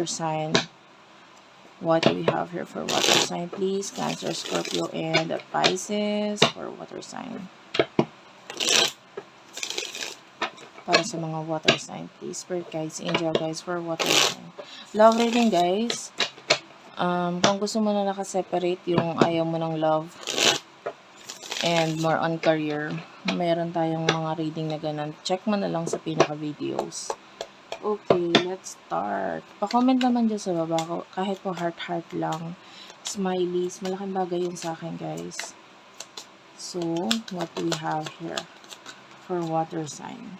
sign. What do we have here for water sign, please? Cancer, Scorpio, and Pisces for water sign. Para sa mga water sign, please. Spirit guides, angel guides for water sign. Love reading, guys. Kung gusto mo na nakaseparate yung ayaw mo ng love and more on career, meron tayong mga reading na ganun. Check mo na lang sa pinaka-videos. Okay, let's start. Pa-comment naman dyan sa baba ko. Kahit po heart lang. Smileys. Malaking bagay yun sa akin, guys. So, what do we have here for water sign?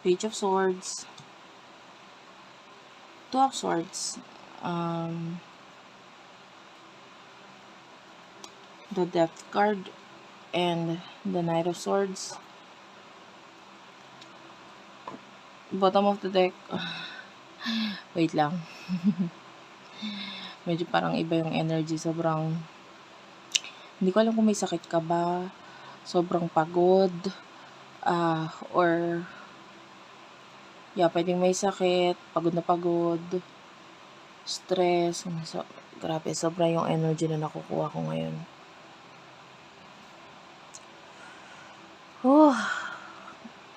Page of Swords. Two of Swords. The Death card. And the Knight of Swords. Bottom of the deck. Wait lang. Medyo parang iba yung energy. Sobrang, hindi ko alam kung may sakit ka ba. Sobrang pagod. Or, yeah, pwedeng may sakit. Pagod na pagod. Stress. So, grabe, sobra yung energy na nakukuha ko ngayon.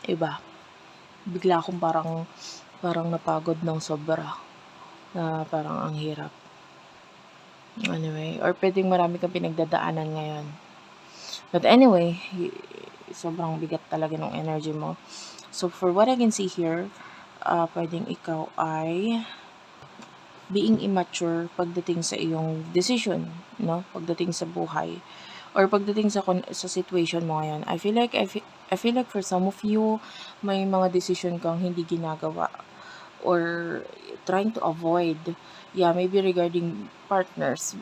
Iba. Bigla akong parang napagod ng sobra. Na parang ang hirap. Anyway, or pwedeng marami kang pinagdadaanan ngayon. But anyway, sobrang bigat talaga ng energy mo. So, for what I can see here, pwedeng ikaw ay being immature pagdating sa iyong decision, no? Pagdating sa buhay or pagdating sa situation mo ngayon. I feel like for some of you, may mga decision kang hindi ginagawa or trying to avoid. Yeah, maybe regarding partners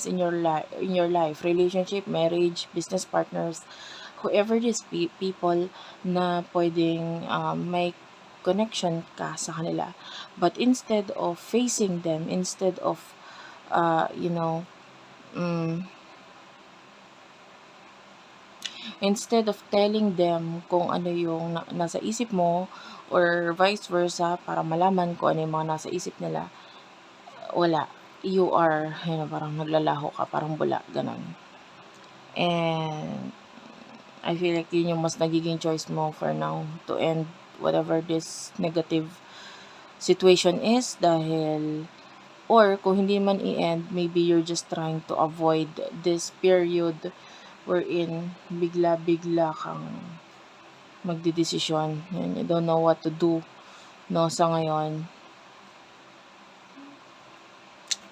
in your life, relationship, marriage, business partners, whoever these people na pwedeng may connection ka sa kanila. But instead of facing them, instead of instead of telling them kung ano yung nasa isip mo or vice versa para malaman kung ano yung mga nasa isip nila, wala. You are, parang naglalaho ka, parang bula, ganun. And I feel like yun yung mas nagiging choice mo for now to end whatever this negative situation is dahil, or kung hindi man i-end, maybe you're just trying to avoid this period wherein bigla-bigla kang magdidesisyon. You don't know what to do, no, sa ngayon.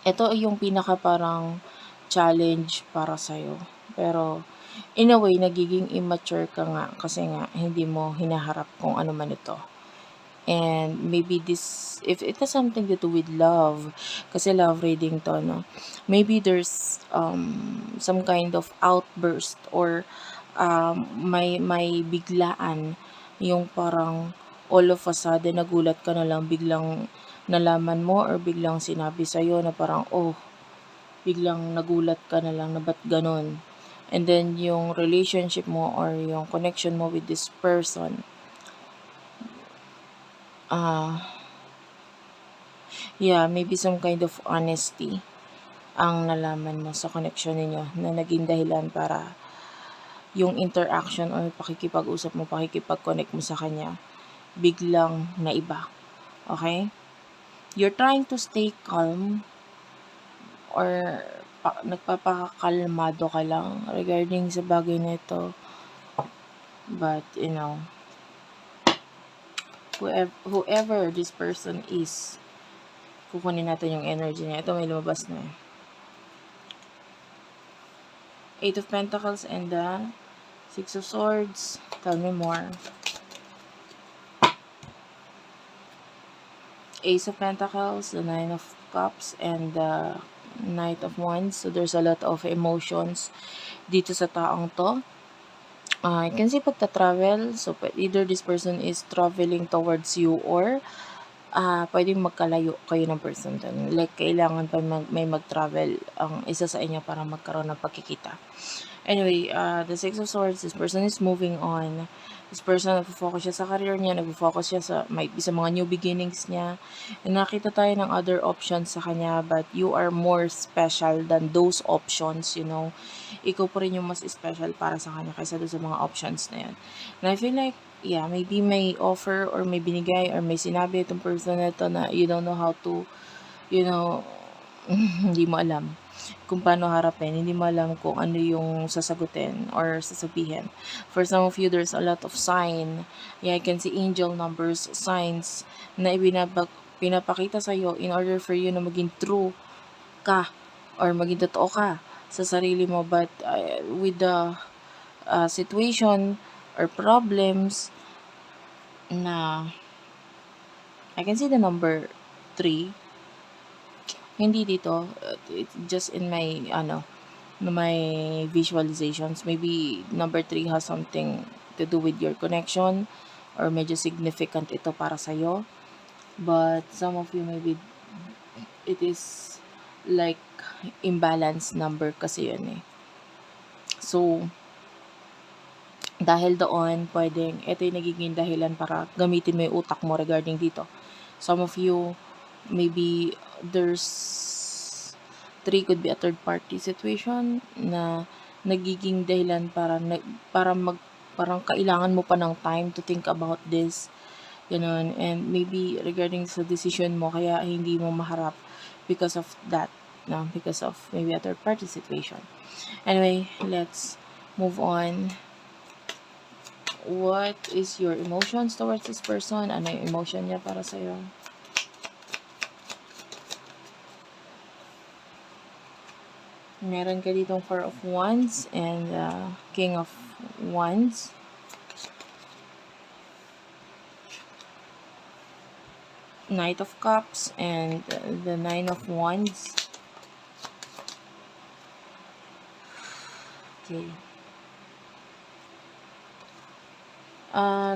Ito yung pinaka parang challenge para sa'yo. Pero, in a way, nagiging immature ka nga kasi nga hindi mo hinaharap kung ano man ito. And maybe this, if it has something to do with love, kasi love reading to, no? Maybe there's some kind of outburst or may biglaan yung parang all of a sudden nagulat ka na lang, biglang nalaman mo or biglang sinabi sa'yo na parang biglang nagulat ka na lang na ba't ganon. And then yung relationship mo or yung connection mo with this person, maybe some kind of honesty ang nalaman mo sa connection ninyo na naging dahilan para yung interaction or pakikipag-usap mo, pakikipag-connect mo sa kanya, biglang naiba. Okay? You're trying to stay calm or nagpapakalmado ka lang regarding sa bagay na ito. But, whoever this person is, kukunin natin yung energy niya. Ito may lumabas na. Eight of Pentacles and the Six of Swords. Tell me more. Ace of Pentacles, the Nine of Cups, and the Knight of Wands. So there's a lot of emotions dito sa taong to. I can see pagta-travel. So either this person is traveling towards you or pwedeng magkalayo kayo ng person dun. Like, kailangan pa may mag-travel ang isa sa inyo para magkaroon ng pagkikita. Anyway, the Six of Swords, this person is moving on. This person, nag-focus siya sa career niya, nag-focus siya might be sa mga new beginnings niya. And nakita tayo ng other options sa kanya, but you are more special than those options, you know. Ikaw pa rin yung mas special para sa kanya kaysa doon sa mga options na yan. And I feel like, yeah, maybe may offer or may binigay or may sinabi itong person na ito na you don't know how to, you know, hindi mo alam kung paano harapin, hindi mo alam kung ano yung sasagutin or sasabihin. For some of you, there's a lot of sign. Yeah, I can see angel numbers, signs na pinapakita sa'yo in order for you na maging true ka or maging totoo ka sa sarili mo. But with the situation or problems na I can see the number 3. Hindi dito, it's just in my my visualizations. Maybe number 3 has something to do with your connection or medyo significant ito para sa'yo. But some of you, maybe it is like imbalance number kasi yun eh. So, dahil doon, pwedeng ito yung nagiging dahilan para gamitin mo yung utak mo regarding dito. Some of you, maybe there's 3 could be a third party situation na nagiging dahilan parang kailangan mo pa ng time to think about this, ganun. And maybe regarding sa decision mo, kaya hindi mo maharap because of that, no? Because of maybe a third party situation. Anyway, let's move on. What is your emotions towards this person? Ano yung emotion niya para sa'yo? Meron ka ditong 4 of Wands and King of Wands. Knight of Cups and the 9 of Wands. Okay.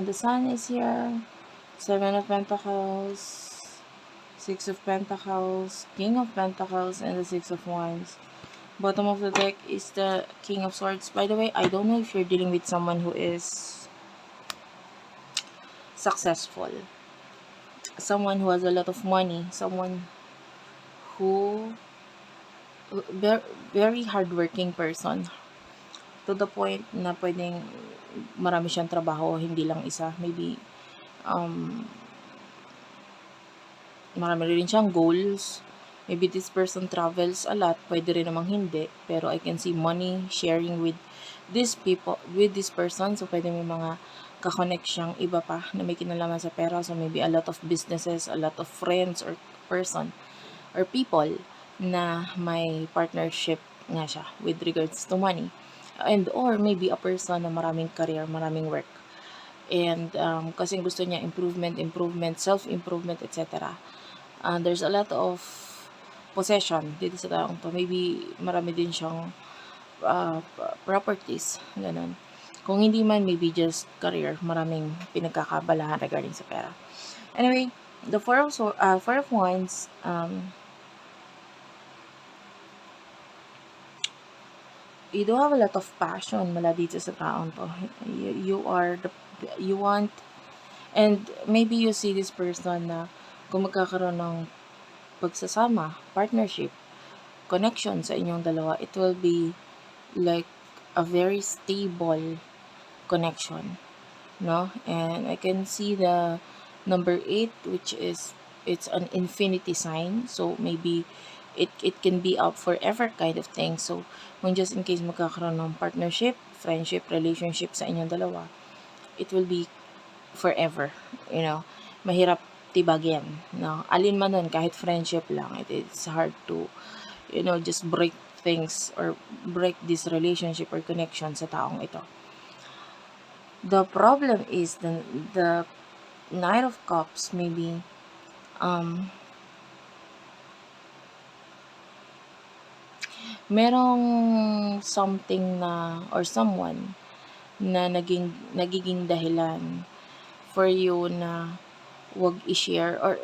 The Sun is here. 7 of Pentacles. 6 of Pentacles. King of Pentacles and the 6 of Wands. Bottom of the deck is the King of Swords. By the way, I don't know if you're dealing with someone who is successful. Someone who has a lot of money. Someone who very hardworking person. To the point na pwedeng marami siyang trabaho, hindi lang isa. Maybe marami rin siyang goals. Maybe this person travels a lot, pwede rin namang hindi, pero I can see money sharing with these people, with this person. So pwede may mga kakonect siyang iba pa na may kinalaman sa pera. So maybe a lot of businesses, a lot of friends or person or people na may partnership nga siya with regards to money. And or maybe a person na maraming career, maraming work. And kasi gusto niya improvement, self-improvement, etc. There's a lot of possession dito sa taong to. Maybe marami din siyang properties, ganun. Kung hindi man, maybe just career, maraming pinagkakabalahan regarding sa pera. Anyway, the 4 of Wands, you do have a lot of passion mula dito sa taong to. You want, and maybe you see this person na kung magkakaroon ng pagsasama, partnership, connection sa inyong dalawa, it will be like a very stable connection, no? And I can see the number 8, which is, it's an infinity sign. So maybe it can be up forever kind of thing. So kung just in case magkakaroon ng partnership, friendship, relationship sa inyong dalawa, it will be forever, you know. Mahirap tibagin, no? Alin man nun, kahit friendship lang, it's hard to, you know, just break things or break this relationship or connection sa taong ito. The problem is the Knight of Cups, maybe merong something na or someone na nagiging dahilan for you na wag i-share or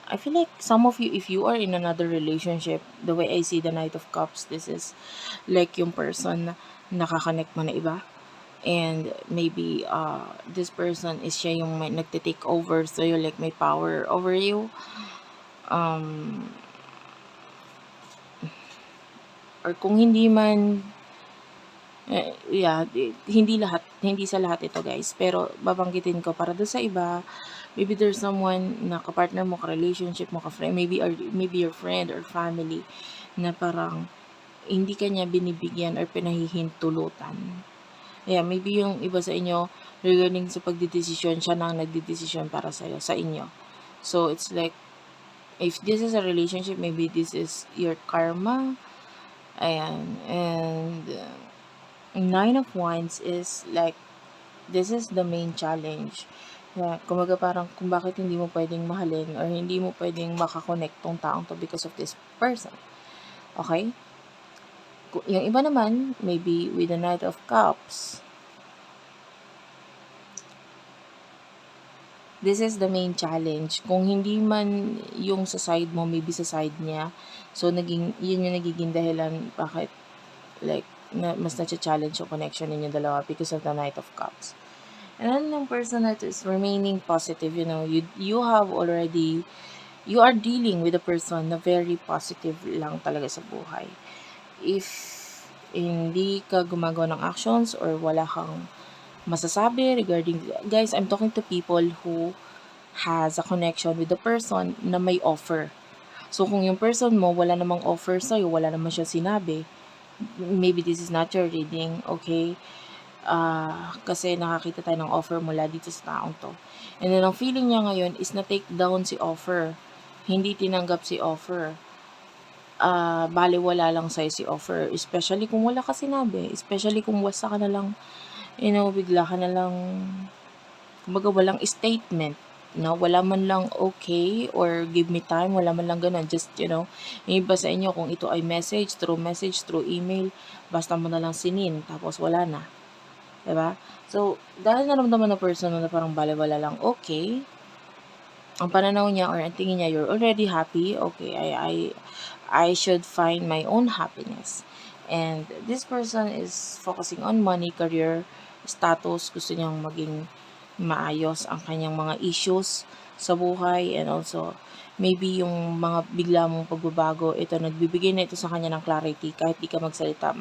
I feel like some of you, if you are in another relationship, the way I see the Knight of Cups, this is like yung person na nakakonect mo na iba. And maybe this person is siya yung may nagte-take over sa'yo, like may power over you. Um, or kung hindi man, hindi sa lahat ito guys, pero babanggitin ko para doon sa iba, maybe there's someone na kapartner mo, ka-relationship mo, ka-friend, maybe your friend or family na parang hindi ka niya binibigyan or pinahihintulutan. Yeah, maybe yung iba sa inyo regarding sa pagdedesisyon, siya na ang nagdedesisyon para sa inyo. So it's like, if this is a relationship, maybe this is your karma. Ayan. And Nine of Wands is like, this is the main challenge. Kumaga parang kung bakit hindi mo pwedeng mahalin or hindi mo pwedeng makakonect tong taong to because of this person. Okay? Yung iba naman, maybe with the Knight of Cups, this is the main challenge. Kung hindi man yung sa side mo, maybe sa side niya. So, yun yung nagiging dahilan bakit, like, mas na-challenge yung connection ninyo dalawa because of the Knight of Cups. And then yung person that is remaining positive, you are dealing with a person na very positive lang talaga sa buhay. If hindi ka gumagawa ng actions or wala kang masasabi regarding, guys, I'm talking to people who has a connection with the person na may offer. So, kung yung person mo, wala namang offer sa'yo, wala naman siya sinabi, maybe this is not your reading, okay? Kasi nakakita tayo ng offer mula dito sa taong to. And then, ang feeling niya ngayon is na-take down si offer. Hindi tinanggap si offer. Baliwala lang sa'yo si offer. Especially kung wala ka sinabi. Especially kung wasa ka na lang, bigla ka na lang, kumbaga walang statement. No, wala man lang okay or give me time, wala man lang ganun. Just, yung iba sa inyo, kung ito ay message, through email, basta mo na lang sinin, tapos wala na. Diba? So, dahil naramdaman ng person na parang baliwala lang, okay, ang pananaw niya or ang tingin niya, you're already happy, okay, I should find my own happiness. And this person is focusing on money, career, status, gusto niyang maging maayos ang kanyang mga issues sa buhay, and also maybe yung mga bigla mong pagbabago, ito nagbibigay na ito sa kanya ng clarity kahit di ka magsalita,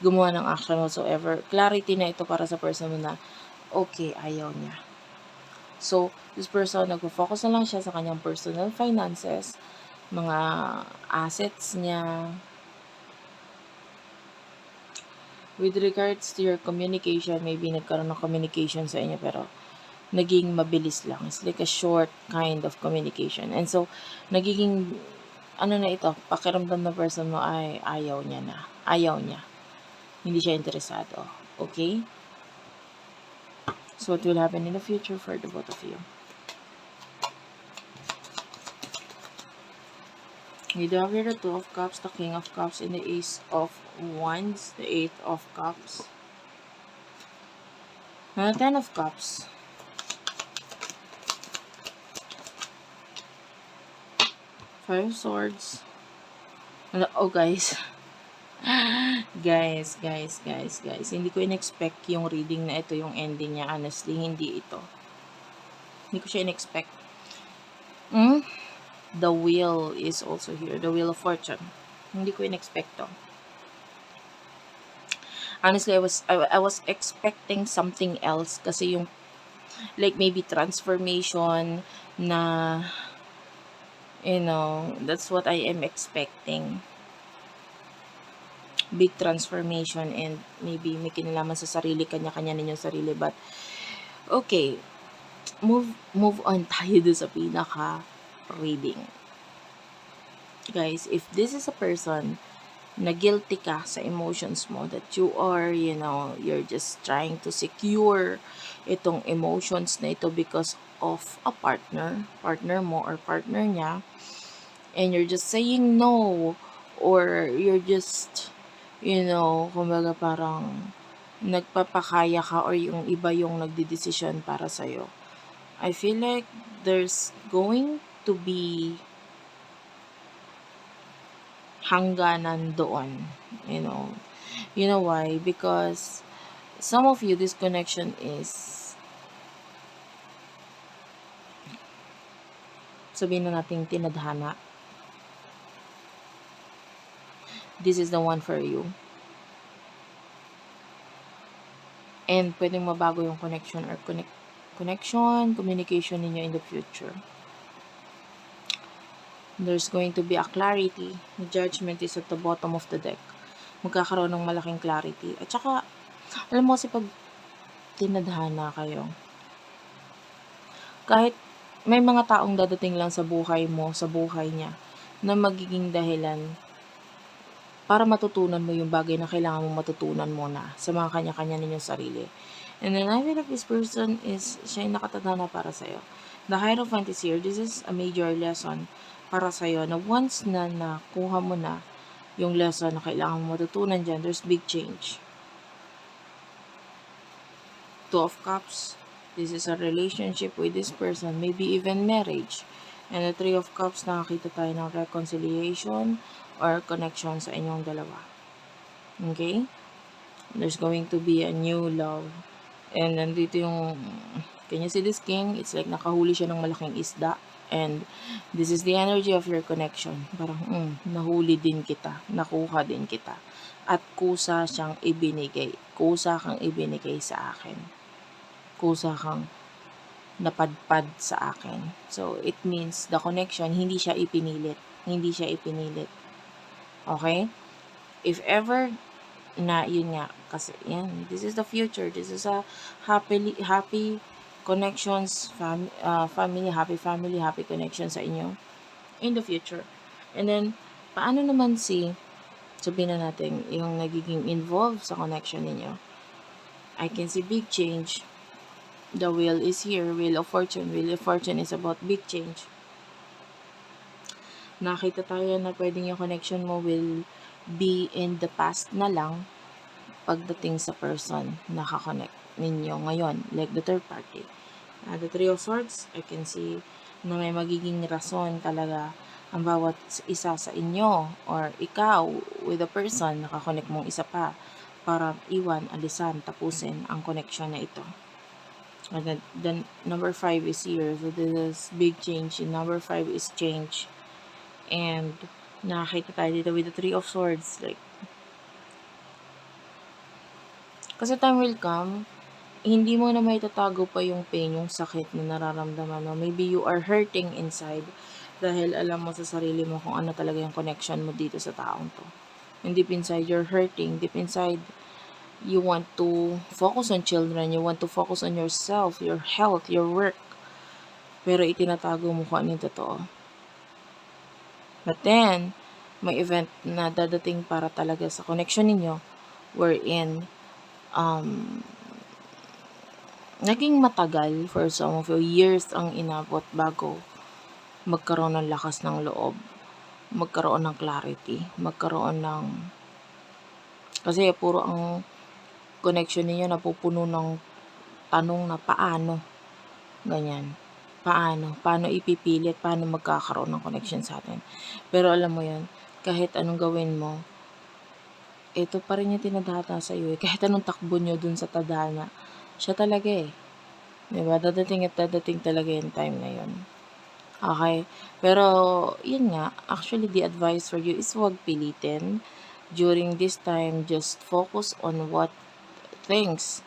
gumawa ng action whatsoever. Clarity na ito para sa person na okay, ayaw niya. So, this person, nagpo-focus na lang siya sa kanyang personal finances, mga assets niya. With regards to your communication, maybe nagkaroon ng communication sa inyo pero naging mabilis lang. It's like a short kind of communication. And so, nagiging, pakiramdam na person mo ay ayaw niya na. Ayaw niya. Hindi siya interesado. Okay? So, what will happen in the future for the both of you? We do have here the Two of Cups, the King of Cups, and the Ace of Wands, the Eight of Cups. Now, the Ten of Cups. Five of Swords. Oh, guys. guys. Hindi ko in-expect yung reading na ito, yung ending niya. Honestly, hindi ito. Hindi ko siya in-expect. The Wheel is also here. The Wheel of Fortune. Hindi ko in-expect to. Honestly, I was expecting something else kasi yung like maybe transformation na that's what I am expecting. Big transformation and maybe may kinalaman sa sarili, kanya-kanya ninyong sarili, but okay, move on tayo dun sa pinaka reading. Guys, if this is a person na guilty ka sa emotions mo, that you are, you're just trying to secure itong emotions na ito because of a partner mo or partner niya, and you're just saying no, or you're just, kumbaga parang nagpapakaya ka or yung iba yung nagdidesisyon para sa'yo. I feel like there's going to be hangganan doon. You know why? Because some of you, this connection is, sabihin na natin, tinadhana. This is the one for you. And pwedeng mabago yung connection or communication ninyo in the future. There's going to be a clarity. The judgment is at the bottom of the deck. Magkakaroon ng malaking clarity. At saka, alam mo kasi pag tinadhana kayo, kahit may mga taong dadating lang sa buhay mo, sa buhay niya, na magiging dahilan para matutunan mo yung bagay na kailangan mong matutunan mo na sa mga kanya-kanya ninyong sarili. And then I feel like this person is, siya yung nakatadhana para sa'yo. The Hierophant is here. This is a major lesson para sa'yo na once na nakuha mo na yung lesson na kailangan mo matutunan dyan, there's big change. Two of Cups. This is a relationship with this person, maybe even marriage. And the Three of Cups, nakakita tayo ng reconciliation or connection sa inyong dalawa. Okay? There's going to be a new love. And nandito yung, can you see this king? It's like nakahuli siya ng malaking isda. And this is the energy of your connection. Parang, nahuli din kita. Nakuha din kita. At kusa siyang ibinigay. Kusa kang ibinigay sa akin. Kusa kang napadpad sa akin. So, it means the connection, hindi siya ipinilit. Hindi siya ipinilit. Okay? If ever na, yun nga, kasi yan, this is the future. This is a happy connections, family, happy connection sa inyo in the future. And then, paano naman sabihin na natin, yung nagiging involved sa connection ninyo? I can see big change. The Wheel is here. Wheel of Fortune. Wheel of Fortune is about big change. Nakita tayo na pwedeng yung connection mo will be in the past na lang pagdating sa person na kakonect ninyo ngayon, like the third party. The Three of Swords, I can see na may magiging rason talaga ang bawat isa sa inyo or ikaw with the person na kakonect mong isa pa para iwan, alisan, tapusin ang connection na ito. And then number 5 is here. So this is big change. And number 5 is change. And nakakita tayo dito with the Three of Swords. Like, kasi time will come, hindi mo na may tatago pa yung pain, yung sakit na nararamdaman mo. Maybe you are hurting inside dahil alam mo sa sarili mo kung ano talaga yung connection mo dito sa taong to. And deep inside, you're hurting. Deep inside, you want to focus on children, you want to focus on yourself, your health, your work. Pero itinatago mo kung ano yung totoo. But then, may event na dadating para talaga sa connection ninyo wherein naging matagal for some of you, years ang inabot bago magkaroon ng lakas ng loob, magkaroon ng clarity, magkaroon ng, kasi puro ang connection niyo napupuno ng tanong na paano, ganyan, paano ipipilit, paano magkakaroon ng connection sa atin. Pero alam mo yan, kahit anong gawin mo, ito pa rin yung tinadhana sa iyo. Kahit anong takbo nyo dun sa tadhana, siya talaga diba? Dadating at dadating talaga yung time na yun. Okay? Pero, yun nga, actually the advice for you is huwag pilitin. During this time, just focus on what things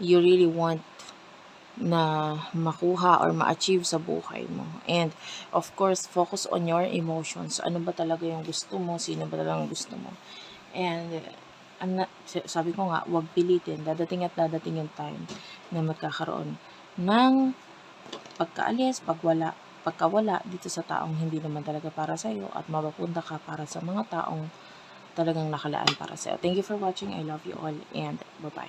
you really want na makuha or ma-achieve sa buhay mo. And, of course, focus on your emotions. Ano ba talaga yung gusto mo? Sino ba talaga yung gusto mo? And, sabi ko nga, huwag pilitin. Dadating at dadating yung time na magkakaroon ng pagkaalis, pagkawala dito sa taong hindi naman talaga para sa'yo at mapapunta ka para sa mga taong talagang nakalaan para sa'yo. Thank you for watching. I love you all and bye-bye.